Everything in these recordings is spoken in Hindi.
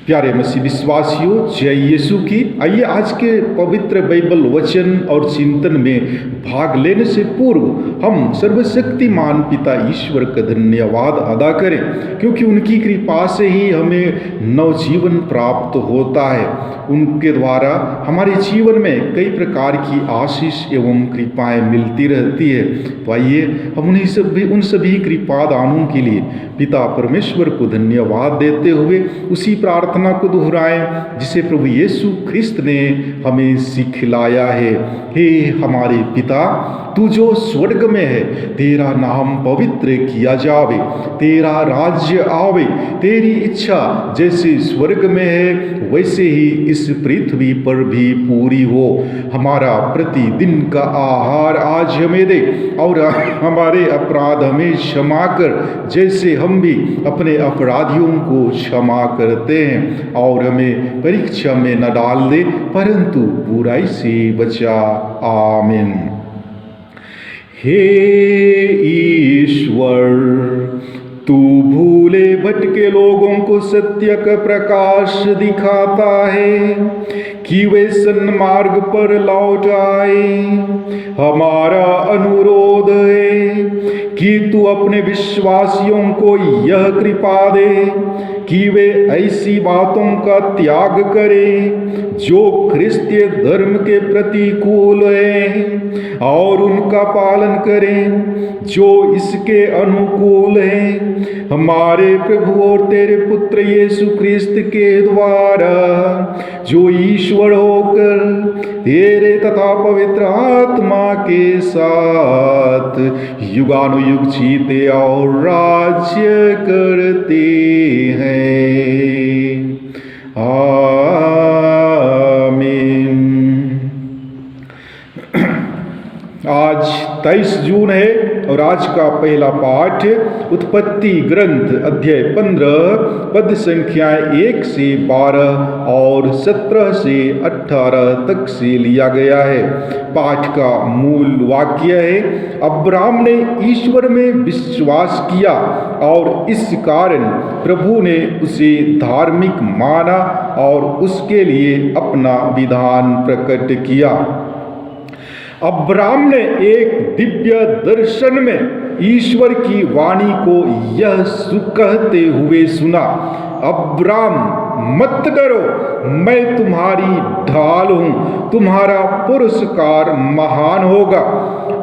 प्यारे मसीह विश्वासियों, जय यीशु की। आइए आज के पवित्र बाइबल वचन और चिंतन में भाग लेने से पूर्व हम सर्वशक्तिमान पिता ईश्वर का धन्यवाद अदा करें, क्योंकि उनकी कृपा से ही हमें नवजीवन प्राप्त होता है। उनके द्वारा हमारे जीवन में कई प्रकार की आशीष एवं कृपाएं मिलती रहती है। तो आइए हम उन सभी कृपादानों के लिए पिता परमेश्वर को धन्यवाद देते हुए उसी प्रार्थना को दोहराएं जिसे प्रभु यीशु ख्रिस्त ने हमें सिखलाया है। हे हमारे पिता, तू जो स्वर्ग में है, तेरा नाम पवित्र किया जावे, तेरा राज्य आवे, तेरी इच्छा जैसे स्वर्ग में है वैसे ही इस पृथ्वी पर भी पूरी हो। हमारा प्रतिदिन का आहार आज हमें दे, और हमारे अपराध हमें क्षमा कर जैसे हम भी अपने अपराधियों को क्षमा करते हैं, और हमें परीक्षा में न डाल दे परंतु बुराई से बचा। आमीन। हे ईश्वर, तू भूले भटके लोगों को सत्य का प्रकाश दिखाता है कि वे सन्मार्ग पर लौट आए। हमारा अनुरोध है कि तू अपने विश्वासियों को यह कृपा दे कि वे ऐसी बातों का त्याग करें जो क्रिस्तीय धर्म के प्रतिकूल है, और उनका पालन करें जो इसके अनुकूल है। हमारे प्रभु और तेरे पुत्र यीशु ख्रिस्त के द्वारा, जो ईश्वर होकर तेरे तथा पवित्र आत्मा के साथ युगानुयुग जीते और राज्य करते हैं। आमीन। आज 23 जून है और आज का पहला पाठ उत्पत्ति ग्रंथ अध्याय 15 पद संख्याएं 1 से 12 और 17 से 18 तक से लिया गया है। पाठ का मूल वाक्य है, अब्राम ने ईश्वर में विश्वास किया और इस कारण प्रभु ने उसे धार्मिक माना और उसके लिए अपना विधान प्रकट किया। अब्राम ने एक दिव्य दर्शन में ईश्वर की वाणी को यह कहते हुए सुना, अब्राम मत डरो, मैं तुम्हारी ढाल हूँ, तुम्हारा पुरस्कार महान होगा।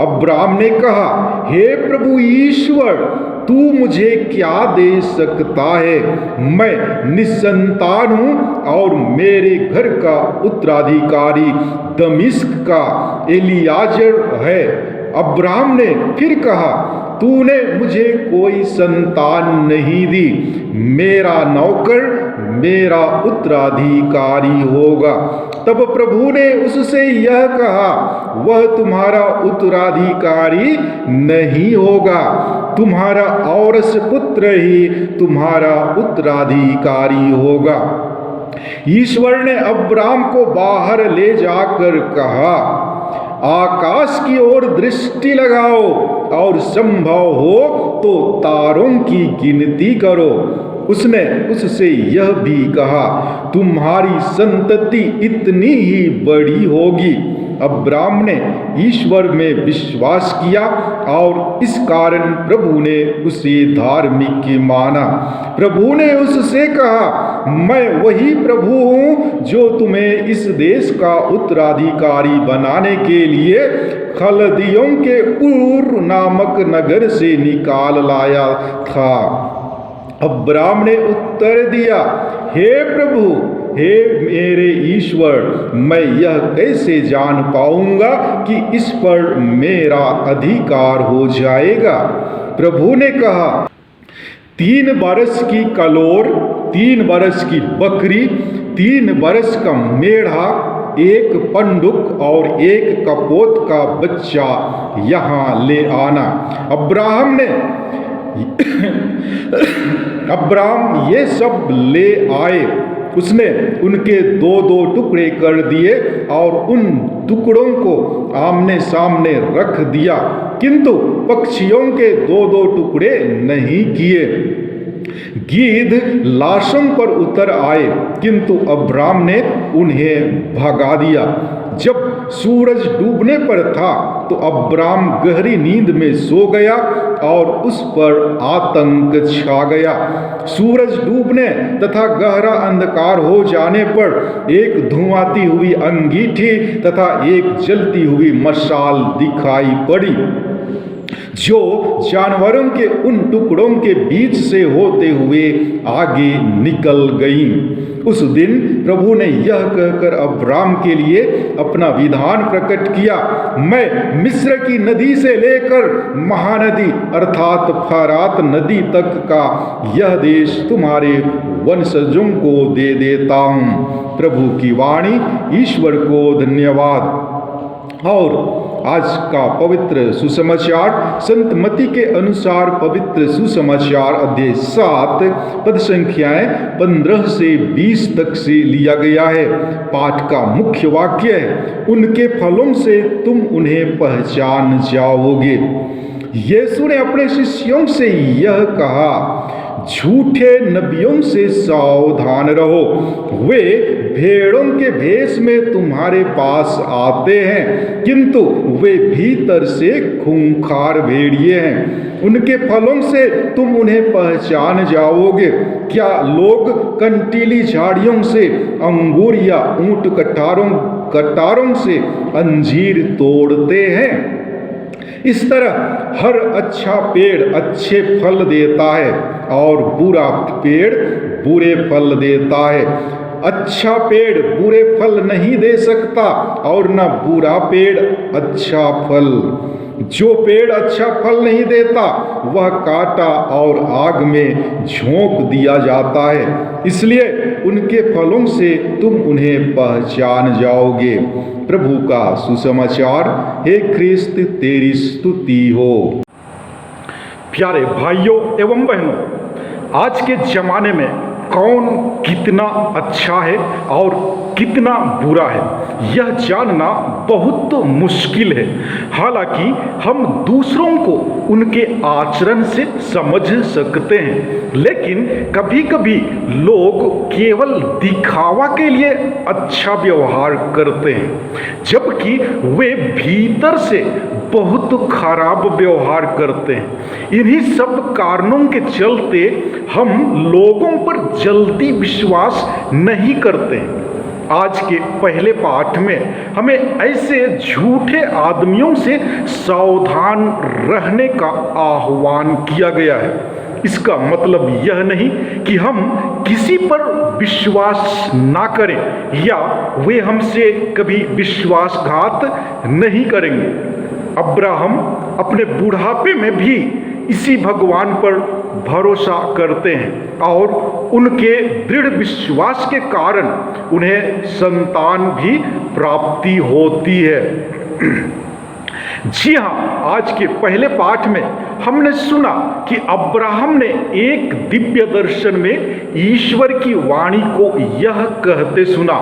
अब्राम ने कहा, हे प्रभु ईश्वर, तू मुझे क्या दे सकता है? मैं निसंतान हूँ और मेरे घर का उत्तराधिकारी दमिश्क का एलियाजर है। अब्राम ने फिर कहा, तूने मुझे कोई संतान नहीं दी, मेरा नौकर मेरा उत्तराधिकारी होगा। तब प्रभु ने उससे यह कहा, वह तुम्हारा उत्तराधिकारी नहीं होगा, तुम्हारा औरस पुत्र ही तुम्हारा उत्तराधिकारी होगा। ईश्वर ने अब्राम को बाहर ले जाकर कहा, आकाश की ओर दृष्टि लगाओ और संभव हो तो तारों की गिनती करो। उसने उससे यह भी कहा, तुम्हारी संतति इतनी ही बड़ी होगी। अब्राम ने ईश्वर में विश्वास किया और इस कारण प्रभु ने उसे धार्मिक माना। प्रभु ने उससे कहा, मैं वही प्रभु हूँ जो तुम्हें इस देश का उत्तराधिकारी बनाने के लिए खलदियों के ऊर नामक नगर से निकाल लाया था। अब्राम ने उत्तर दिया, हे प्रभु, हे मेरे ईश्वर, मैं यह कैसे जान पाऊंगा कि इस पर मेरा अधिकार हो जाएगा? प्रभु ने कहा, 3 बरस की कलोर, 3 बरस की बकरी, 3 बरस का मेढ़ा, एक पंडुक और एक कपोत का बच्चा यहाँ ले आना। अब्राहम ये सब ले आए। उसने उनके 2-2 टुकड़े कर दिए और उन टुकड़ों को आमने सामने रख दिया, किंतु पक्षियों के 2-2 टुकड़े नहीं किए। गीध लाशों पर उतर आए, किंतु अब्राम ने उन्हें भगा दिया। जब सूरज डूबने पर था तो अब्राम गहरी नींद में सो गया और उस पर आतंक छा गया। सूरज डूबने तथा गहरा अंधकार हो जाने पर एक धुआंती हुई अंगीठी तथा एक जलती हुई मशाल दिखाई पड़ी, जो जानवरों के उन टुकड़ों के बीच से होते हुए आगे निकल गई। उस दिन प्रभु ने यह कहकर अब्राम के लिए अपना विधान प्रकट किया, मैं मिस्र की नदी से लेकर महानदी अर्थात फरात नदी तक का यह देश तुम्हारे वंशजों को दे देता हूँ। प्रभु की वाणी। ईश्वर को धन्यवाद। और आज का पवित्र सुसमाचार संत मत्ती के अनुसार पवित्र सुसमाचार अध्याय 7 पद संख्याएं 15 से 20 तक से लिया गया है। पाठ का मुख्य वाक्य है, उनके फलों से तुम उन्हें पहचान जाओगे। यीशु ने अपने शिष्यों से यह कहा, झूठे नबियों से सावधान रहो। वे भेड़ों के भेष में तुम्हारे पास आते हैं, किंतु वे भीतर से खूंखार भेड़िए हैं। उनके फलों से तुम उन्हें पहचान जाओगे। क्या लोग कंटीली झाड़ियों से अंगूर या ऊंट कटारों से अंजीर तोड़ते हैं? इस तरह हर अच्छा पेड़ अच्छे फल देता है और बुरा पेड़ बुरे फल देता है। अच्छा पेड़ बुरे फल नहीं दे सकता और न बुरा पेड़ अच्छा फल। जो पेड़ अच्छा फल नहीं देता वह काटा और आग में झोंक दिया जाता है। इसलिए उनके फलों से तुम उन्हें पहचान जाओगे। प्रभु का सुसमाचार। हे ख्रिस्त तेरी स्तुति हो। प्यारे भाइयों एवं बहनों, आज के जमाने में कौन कितना अच्छा है और कितना बुरा है, यह जानना बहुत मुश्किल है। हालांकि हम दूसरों को उनके आचरण से समझ सकते हैं, लेकिन कभी कभी लोग केवल दिखावा के लिए अच्छा व्यवहार करते हैं, जबकि वे भीतर से बहुत खराब व्यवहार करते हैं। इन्हीं सब कारणों के चलते हम लोगों पर जल्दी विश्वास नहीं करते हैं। आज के पहले पाठ में हमें ऐसे झूठे आदमियों से सावधान रहने का आह्वान किया गया है। इसका मतलब यह नहीं कि हम किसी पर विश्वास ना करें या वे हमसे कभी विश्वासघात नहीं करेंगे। अब्राहम अपने बुढ़ापे में भी इसी भगवान पर भरोसा करते हैं और उनके दृढ़ विश्वास के कारण उन्हें संतान भी प्राप्ति होती है। जी हाँ, आज के पहले पाठ में हमने सुना कि अब्राहम ने एक दिव्य दर्शन में ईश्वर की वाणी को यह कहते सुना,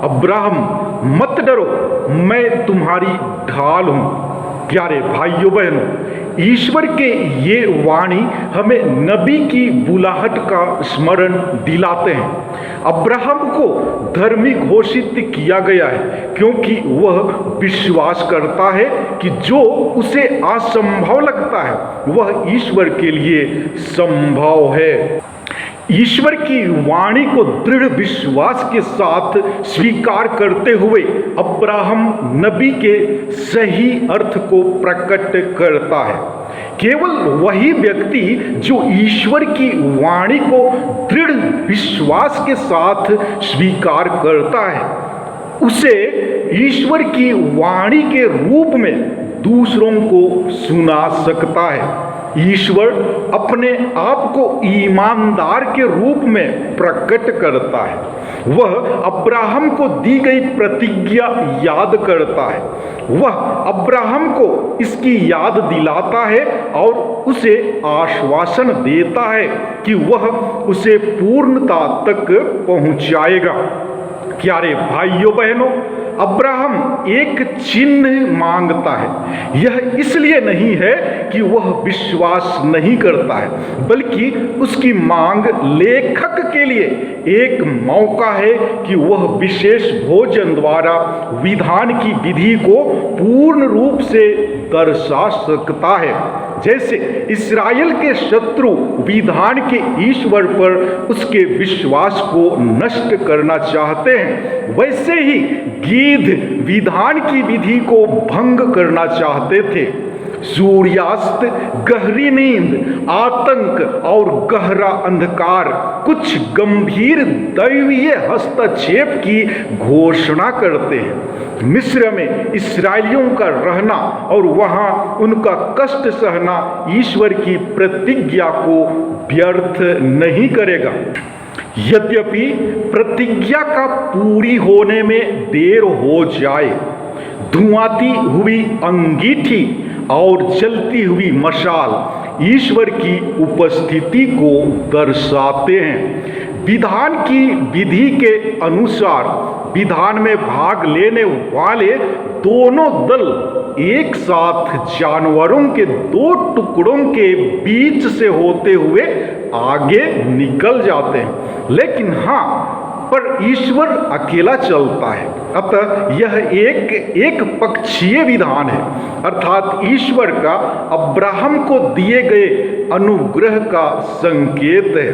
अब्राहम मत डरो, मैं तुम्हारी ढाल हूँ। प्यारे भाइयों बहनों, ईश्वर के ये वाणी हमें नबी की बुलाहट का स्मरण दिलाते हैं। अब्राहम को धर्मी घोषित किया गया है क्योंकि वह विश्वास करता है कि जो उसे असंभव लगता है वह ईश्वर के लिए संभव है। ईश्वर की वाणी को दृढ़ विश्वास के साथ स्वीकार करते हुए अब्राहम नबी के सही अर्थ को प्रकट करता है। केवल वही व्यक्ति जो ईश्वर की वाणी को दृढ़ विश्वास के साथ स्वीकार करता है, उसे ईश्वर की वाणी के रूप में दूसरों को सुना सकता है। ईश्वर अपने आप को ईमानदार के रूप में प्रकट करता है। वह अब्राहम को दी गई प्रतिज्ञा याद करता है। वह अब्राहम को इसकी याद दिलाता है और उसे आश्वासन देता है कि वह उसे पूर्णता तक पहुंचाएगा। प्यारे भाइयों बहनों, अब्राहम एक चिन्ह मांगता है। यह इसलिए नहीं है कि वह विश्वास नहीं करता है, बल्कि उसकी मांग लेखक के लिए एक मौका है कि वह विशेष भोजन द्वारा विधान की विधि को पूर्ण रूप से दर्शा सकता है। जैसे इस्राएल के शत्रु विधान के ईश्वर पर उसके विश्वास को नष्ट करना चाहते हैं, वैसे ही गीध विधान की विधि को भंग करना चाहते थे। सूर्यास्त, गहरी नींद, आतंक और गहरा अंधकार कुछ गंभीर दैवीय हस्तक्षेप की घोषणा करते हैं। मिस्र में इस्राएलियों का रहना और वहां उनका कष्ट सहना ईश्वर की प्रतिज्ञा को व्यर्थ नहीं करेगा। यद्यपि प्रतिज्ञा का पूरी होने में देर हो जाए, धुआंती हुई अंगीठी और जलती हुई मशाल ईश्वर की उपस्थिति को दर्शाते हैं। विधान की विधि के अनुसार विधान में भाग लेने वाले दोनों दल एक साथ जानवरों के दो टुकड़ों के बीच से होते हुए आगे निकल जाते हैं, लेकिन पर ईश्वर अकेला चलता है। अतः यह एक पक्षीय विधान है, अर्थात ईश्वर का अब्राहम को दिए गए अनुग्रह का संकेत है।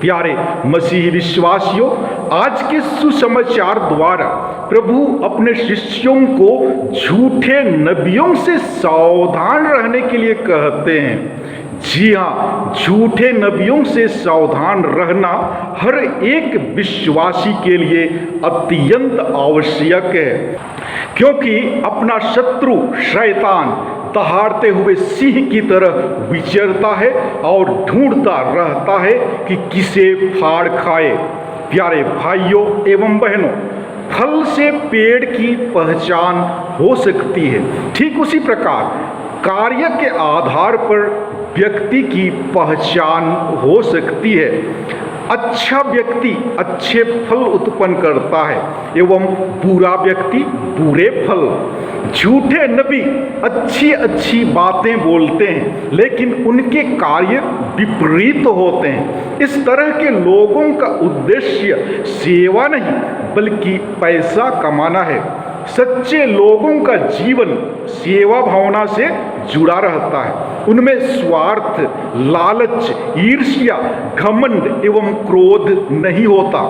प्यारे मसीही विश्वासियों, आज के सुसमाचार द्वारा प्रभु अपने शिष्यों को झूठे नबियों से सावधान रहने के लिए कहते हैं। जी हाँ, झूठे नबियों से सावधान रहना हर एक विश्वासी के लिए अत्यंत आवश्यक है, क्योंकि अपना शत्रु शैतान दहाड़ते हुए सिंह की तरह विचरता है और ढूंढता रहता है कि किसे फाड़ खाए। प्यारे भाइयों एवं बहनों, फल से पेड़ की पहचान हो सकती है। ठीक उसी प्रकार कार्य के आधार पर व्यक्ति की पहचान हो सकती है। अच्छा व्यक्ति अच्छे फल उत्पन्न करता है एवं बुरा व्यक्ति बुरे फल। झूठे नबी अच्छी अच्छी बातें बोलते हैं, लेकिन उनके कार्य विपरीत होते हैं। इस तरह के लोगों का उद्देश्य सेवा नहीं बल्कि पैसा कमाना है। सच्चे लोगों का जीवन सेवा भावना से जुड़ा रहता है। उनमें स्वार्थ, लालच, ईर्ष्या, घमंड एवं क्रोध नहीं होता।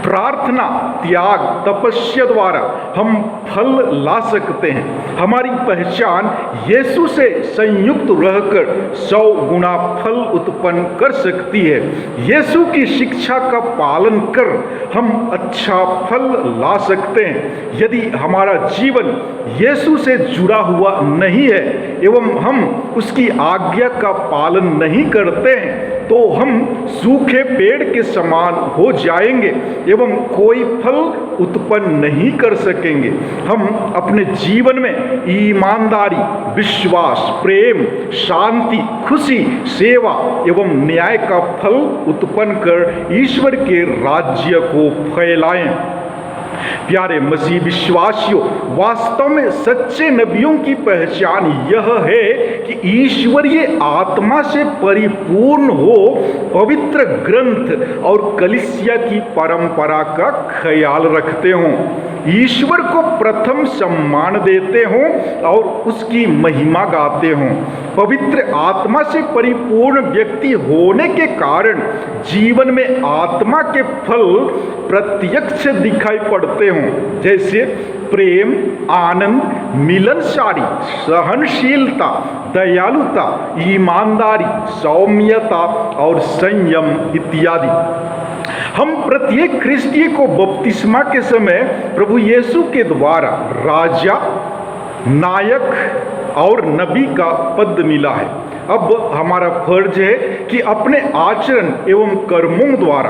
प्रार्थना, त्याग, तपस्या द्वारा हम फल ला सकते हैं। हमारी पहचान यीशु से संयुक्त रहकर 100 गुना फल उत्पन्न कर सकती है। यीशु की शिक्षा का पालन कर हम अच्छा फल ला सकते हैं। यदि हमारा जीवन यीशु से जुड़ा हुआ नहीं है एवं हम उसकी आज्ञा का पालन नहीं करते हैं, तो हम सूखे पेड़ के समान हो जाएंगे एवं कोई फल उत्पन्न नहीं कर सकेंगे। हम अपने जीवन में ईमानदारी, विश्वास, प्रेम, शांति, खुशी, सेवा एवं न्याय का फल उत्पन्न कर ईश्वर के राज्य को फैलाएं। प्यारे मसीह विश्वासियों, वास्तव में सच्चे नबियों की पहचान यह है कि ईश्वरीय आत्मा से परिपूर्ण हो, पवित्र ग्रंथ और कलीसिया की परंपरा का ख्याल रखते हों, ईश्वर को प्रथम सम्मान देते हों और उसकी महिमा गाते हों। पवित्र आत्मा से परिपूर्ण व्यक्ति होने के कारण जीवन में आत्मा के फल प्रत्यक्ष दिखाई पड़ते हों, जैसे प्रेम, आनंद, मिलनसारी, सहनशीलता, दयालुता, ईमानदारी, सौम्यता और संयम इत्यादि। हम प्रत्येक ख्रिस्ती को बपतिस्मा के समय प्रभु यीशु के द्वारा राजा, नायक और नबी का पद मिला है। अब हमारा फर्ज है कि अपने आचरण एवं कर्मों द्वारा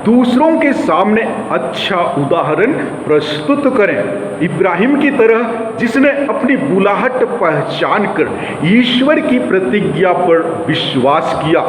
दूसरों के सामने अच्छा उदाहरण प्रस्तुत करें। इब्राहिम की तरह जिसने अपनी बुलाहट पहचान कर ईश्वर की प्रतिज्ञा पर विश्वास किया,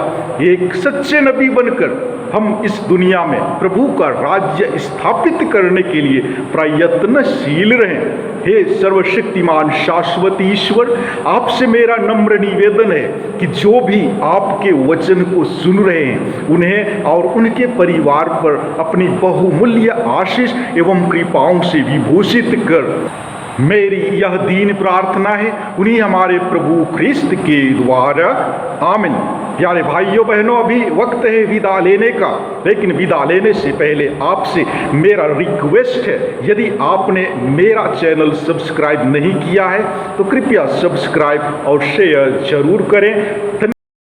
एक सच्चे नबी बनकर हम इस दुनिया में प्रभु का राज्य स्थापित करने के लिए प्रयत्नशील रहें। हे सर्वशक्तिमान शाश्वत ईश्वर, आपसे मेरा नम्र निवेदन है कि जो भी आपके वचन को सुन रहे हैं उन्हें और उनके परिवार पर अपनी बहुमूल्य आशीष एवं कृपाओं से विभूषित कर। मेरी यह दीन प्रार्थना है उन्हीं हमारे प्रभु ख्रिस्त के द्वारा, आमीन। प्यारे भाइयों बहनों, अभी वक्त है विदा लेने का, लेकिन विदा लेने से पहले आपसे मेरा रिक्वेस्ट है, यदि आपने मेरा चैनल सब्सक्राइब नहीं किया है तो कृपया सब्सक्राइब और शेयर जरूर करें।